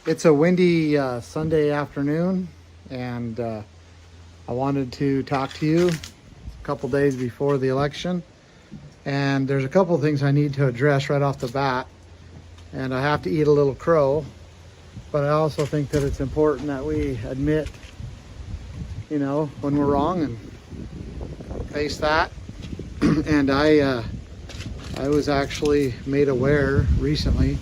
It's a windy Sunday afternoon, and I wanted to talk to you a couple days before the election. And there's a couple of things I need to address right off the bat. And I have to eat a little crow, but I also think that it's important that we admit, when we're wrong and face that. And I was actually made aware recently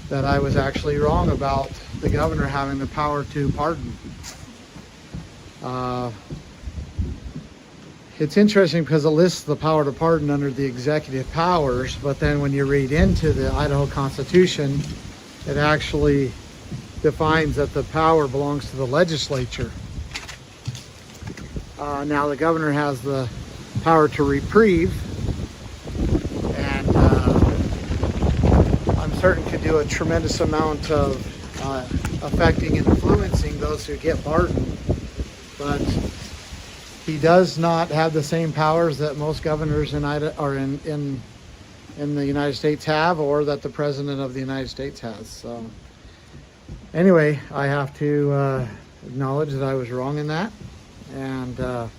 that I was actually wrong about the governor having the power to pardon. It's interesting because it lists the power to pardon under the executive powers, but then when you read into the Idaho Constitution, it actually defines that the power belongs to the legislature. Now the governor has the power to reprieve, and I'm certain could do a tremendous amount of affecting and influencing those who get pardoned, but he does not have the same powers that most governors in Idaho or in the United States have, or that the president of the United States has. So anyway, I have to acknowledge that I was wrong in that, and that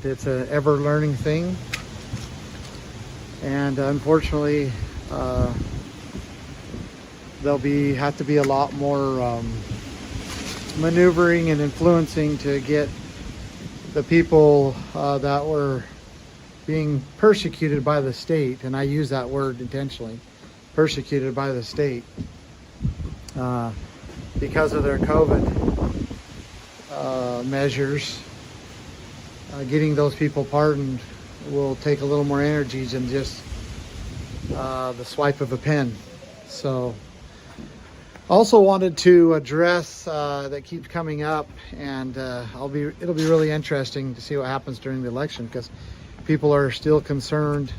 it's an ever learning thing. And unfortunately, there'll have to be a lot more maneuvering and influencing to get the people that were being persecuted by the state, and I use that word intentionally, persecuted by the state because of their COVID measures. Getting those people pardoned will take a little more energy than just the swipe of a pen. So also wanted to address that keeps coming up, and it'll be really interesting to see what happens during the election, because people are still concerned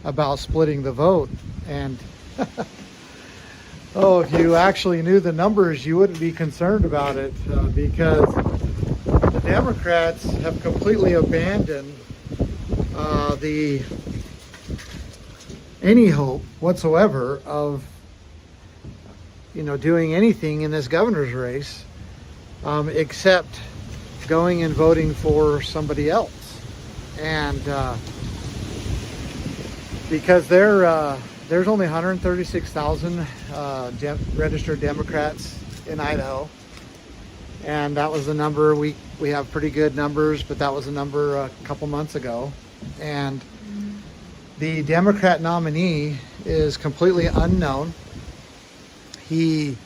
about splitting the vote. And if you actually knew the numbers, you wouldn't be concerned about it, because the Democrats have completely abandoned any hope whatsoever of doing anything in this governor's race, except going and voting for somebody else. And because there's only 136,000 registered Democrats in Idaho, and that was the number. We have pretty good numbers, but that was a number a couple months ago. And the Democrat nominee is completely unknown. He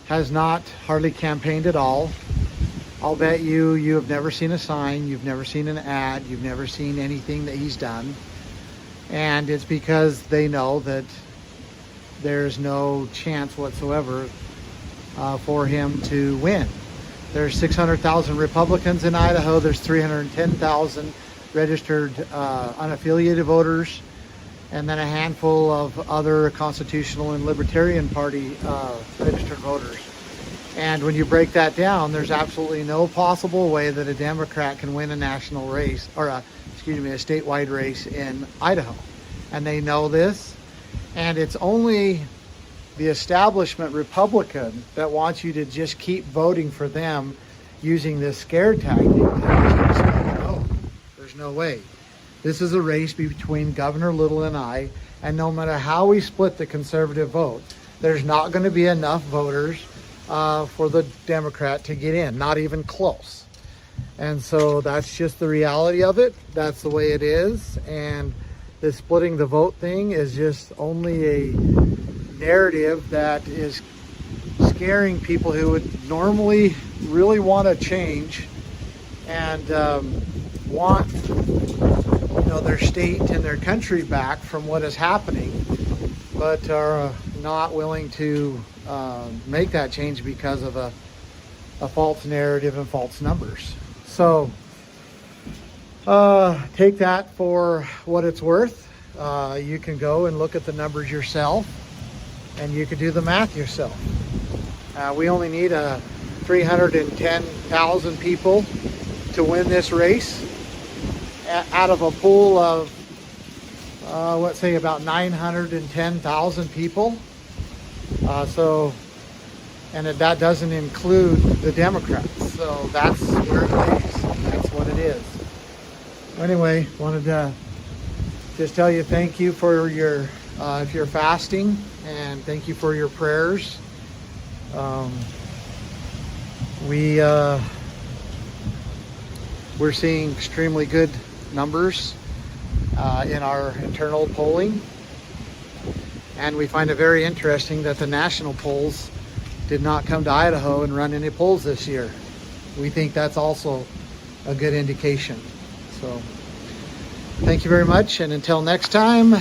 has not hardly campaigned at all. I'll bet you have never seen a sign, you've never seen an ad, you've never seen anything that he's done. And it's because they know that there's no chance whatsoever for him to win. There's 600,000 Republicans in Idaho. There's 310,000 registered unaffiliated voters, and then a handful of other constitutional and libertarian party registered voters. And when you break that down, there's absolutely no possible way that a Democrat can win a national race, or a statewide race in Idaho. And they know this. And it's only the establishment Republican that wants you to just keep voting for them using this scare tactic. No, there's no way. This is a race between Governor Little and I, and no matter how we split the conservative vote, there's not going to be enough voters for the Democrat to get in, not even close. And so that's just the reality of it. That's the way it is. And this splitting the vote thing is just only a narrative that is scaring people who would normally really want to change and want their state and their country back from what is happening, but are not willing to make that change because of a false narrative and false numbers. So take that for what it's worth. You can go and look at the numbers yourself, and you can do the math yourself. We only need 310,000 people to win this race out of a pool of let's say about 910,000 people. So and that doesn't include the Democrats. So that's where it lays. That's what it is. Anyway, wanted to just tell you thank you for your, if you're fasting, and thank you for your prayers. We're seeing extremely good numbers in our internal polling, and we find it very interesting that the national polls did not come to Idaho and run any polls this year. We think that's also a good indication. So thank you very much, and until next time.